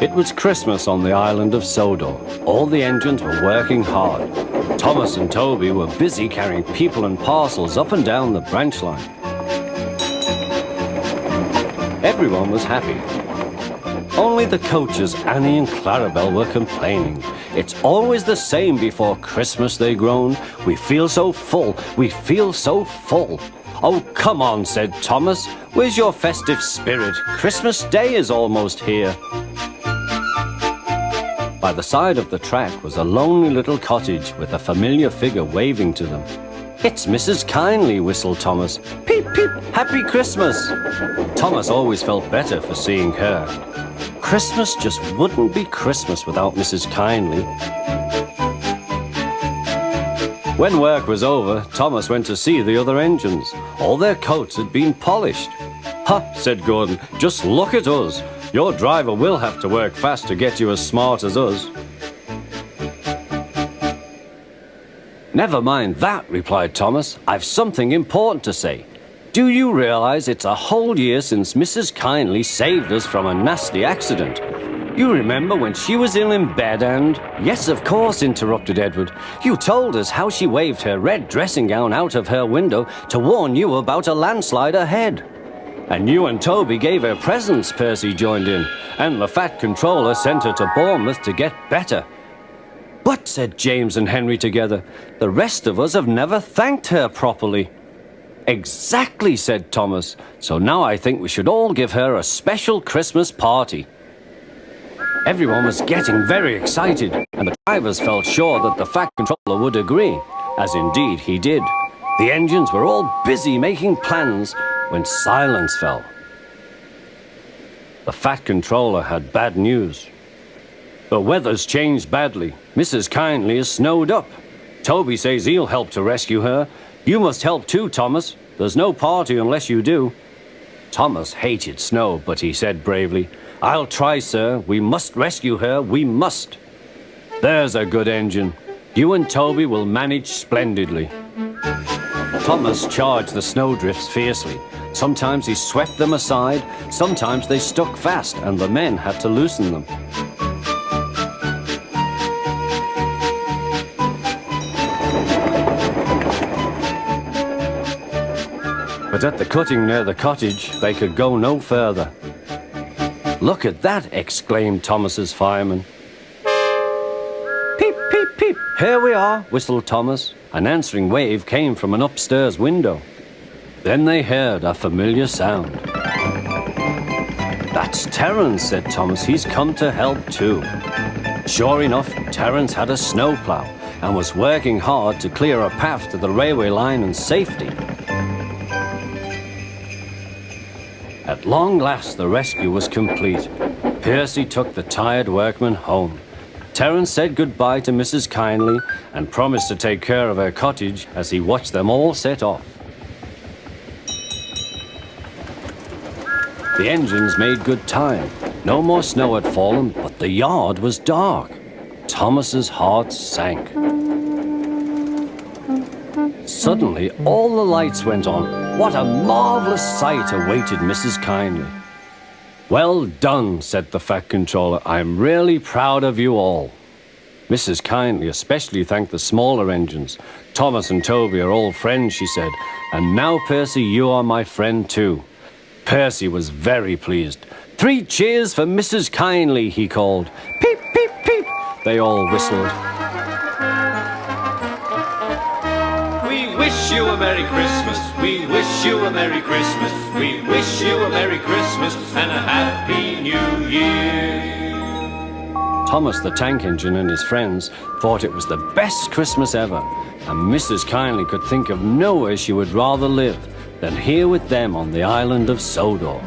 It was Christmas on the island of Sodor. All the engines were working hard. Thomas and Toby were busy carrying people and parcels up and down the branch line. Everyone was happy. Only the coaches, Annie and Clarabelle, were complaining. It's always the same before Christmas, they groaned. We feel so full, we feel so full. Oh, come on, said Thomas. Where's your festive spirit? Christmas Day is almost here. By the side of the track was a lonely little cottage with a familiar figure waving to them. It's Mrs. Kindly, whistled Thomas. Peep, peep, Happy Christmas! Thomas always felt better for seeing her. Christmas just wouldn't be Christmas without Mrs. Kindly. When work was over, Thomas went to see the other engines. All their coats had been polished. Ha, said Gordon, just look at us. Your driver will have to work fast to get you as smart as us. Never mind that, replied Thomas. I've something important to say. Do you realize it's a whole year since Mrs. Kindly saved us from a nasty accident? You remember when she was ill in bed and... Yes, of course, interrupted Edward. You told us how she waved her red dressing gown out of her window to warn you about a landslide ahead. And you and Toby gave her presents, Percy joined in. And the Fat Controller sent her to Bournemouth to get better. But, said James and Henry together, the rest of us have never thanked her properly. Exactly, said Thomas. So now I think we should all give her a special Christmas party. Everyone was getting very excited, and the drivers felt sure that the Fat Controller would agree, as indeed he did. The engines were all busy making plans when silence fell. The Fat Controller had bad news. The weather's changed badly. Mrs. Kindly is snowed up. Toby says he'll help to rescue her. You must help too, Thomas. There's no party unless you do. Thomas hated snow, but he said bravely, I'll try, sir. We must rescue her. We must. There's a good engine. You and Toby will manage splendidly. Thomas charged the snowdrifts fiercely. Sometimes he swept them aside, sometimes they stuck fast, and the men had to loosen them. But at the cutting near the cottage, they could go no further. Look at that, exclaimed Thomas's fireman. Peep, peep, peep, here we are, whistled Thomas. An answering wave came from an upstairs window. Then they heard a familiar sound. That's Terence, said Thomas. He's come to help too. Sure enough, Terence had a snowplow and was working hard to clear a path to the railway line in safety. At long last, the rescue was complete. Percy took the tired workmen home. Terence said goodbye to Mrs. Kindly and promised to take care of her cottage as he watched them all set off. The engines made good time. No more snow had fallen, but the yard was dark. Thomas's heart sank. Suddenly, all the lights went on. What a marvelous sight awaited Mrs. Kindly. Well done, said the Fat Controller. I'm really proud of you all. Mrs. Kindly especially thanked the smaller engines. Thomas and Toby are all friends, she said. And now, Percy, you are my friend too. Percy was very pleased. 3 cheers for Mrs. Kindly, he called. Peep, peep, peep, they all whistled. We wish you a Merry Christmas. We wish you a Merry Christmas. We wish you a Merry Christmas and a Happy New Year. Thomas the Tank Engine and his friends thought it was the best Christmas ever, and Mrs. Kindly could think of nowhere she would rather live than here with them on the island of Sodor.